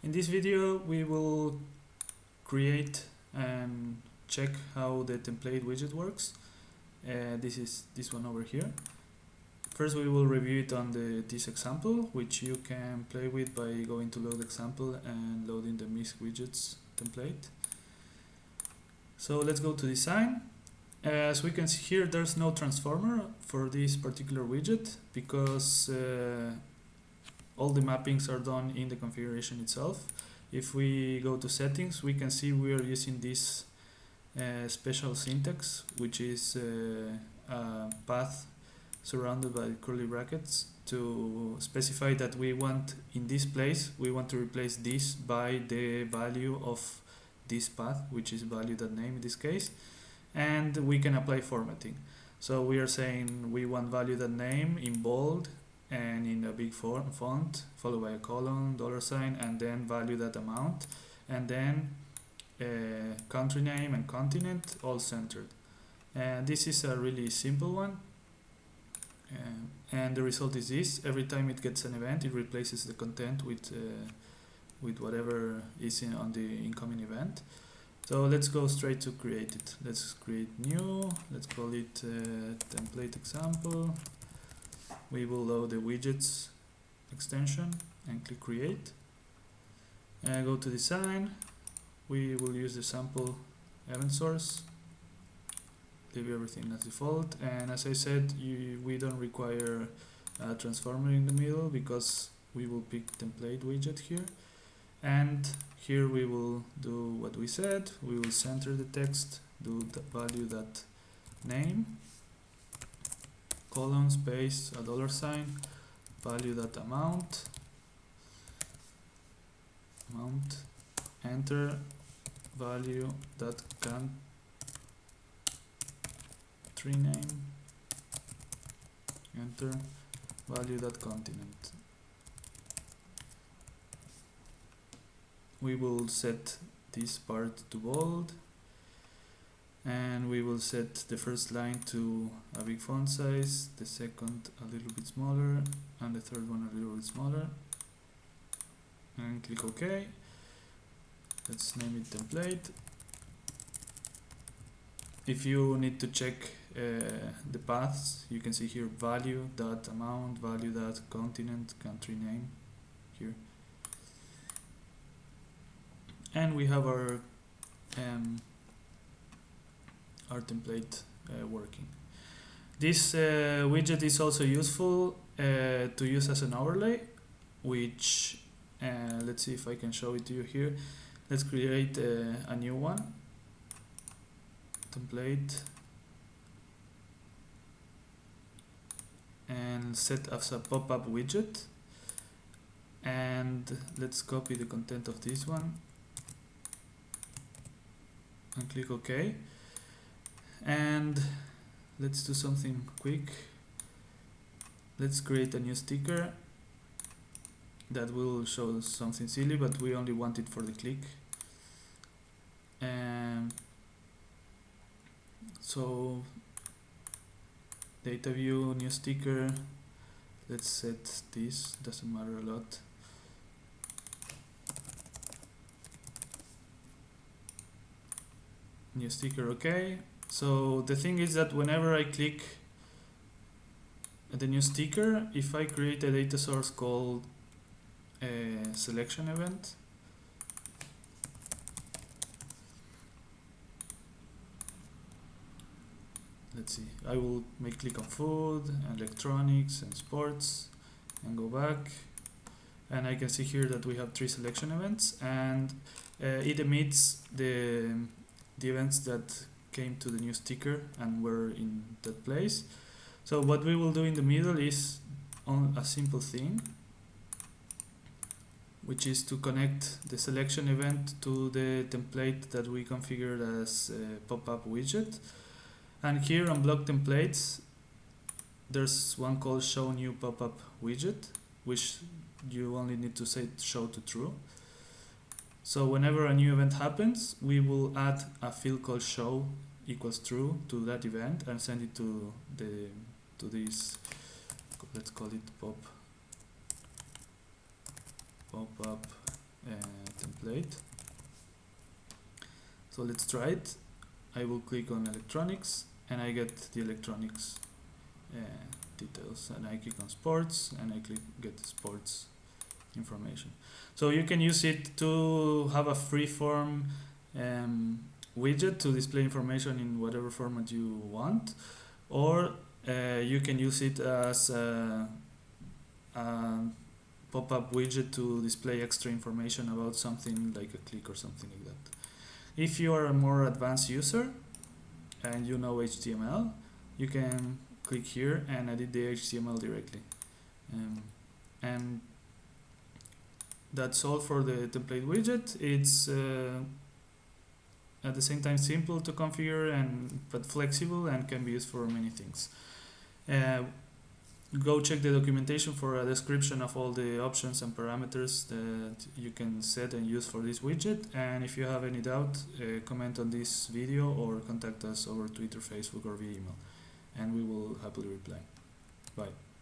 In this video we will create and check how the template widget works. This is this one over here. First we will review it on this example, which you can play with by going to load example and loading the mix widgets template. So let's go to design. As we can see here, there's no transformer for this particular widget because all the mappings are done in the configuration itself. If we go to settings, we can see we are using this special syntax, which is a path surrounded by curly brackets to specify that we want, in this place, we want to replace this by the value of this path, which is value.name in this case, and we can apply formatting. So we are saying we want value.name in bold and in a big font, followed by a colon, $, and then value.amount, and then country name and continent all centered. And this is a really simple one. And the result is this: every time it gets an event, it replaces the content with whatever is on the incoming event. So let's go straight to create it. Let's create new. Let's call it template example. We will load the widgets extension and click create. Go to design. We will use the sample event source. Leave everything as default, and as I said, we don't require a transformer in the middle because we will pick template widget here, and here we will do what we said. We will center the text, do the value.name, colon, space, a $, value.amount, enter, value.country name, enter, value.continent. We will set this part to bold, and we will set the first line to a big font size, the second a little bit smaller, and the third one a little bit smaller, and click OK. Let's name it template. If you need to check the paths, you can see here value.amount, value.continent, country name here. And we have our template working. This widget is also useful to use as an overlay, which let's see if I can show it to you here. Let's create a new one. Template, and set as a pop-up widget, and let's copy the content of this one and click OK. And let's do something quick. Let's create a new sticker that will show something silly, but we only want it for the click. So data view, new sticker, let's set this, doesn't matter a lot. New sticker, okay. So the thing is that whenever I click the new sticker, if I create a data source called selection event, let's see, I will make click on food, electronics, and sports, and go back, and I can see here that we have 3 selection events, and it emits the events that came to the new sticker and were in that place. So what we will do in the middle is on a simple thing, which is to connect the selection event to the template that we configured as a pop-up widget. And here on block templates, there's one called show new pop-up widget, which you only need to say show to true. So whenever a new event happens, we will add a field called show equals true to that event and send it to this, let's call it pop-up template. So let's try it. I will click on electronics and I get the electronics details, and I click on sports and I click get sports information. So you can use it to have a free-form widget to display information in whatever format you want, or you can use it as a pop-up widget to display extra information about something like a click or something like that. If you are a more advanced user and you know HTML, you can click here and edit the HTML directly. And that's all for the template widget. It's at the same time simple to configure but flexible and can be used for many things. Go check the documentation for a description of all the options and parameters that you can set and use for this widget. And if you have any doubt, comment on this video or contact us over Twitter, Facebook, or via email, and we will happily reply. Bye.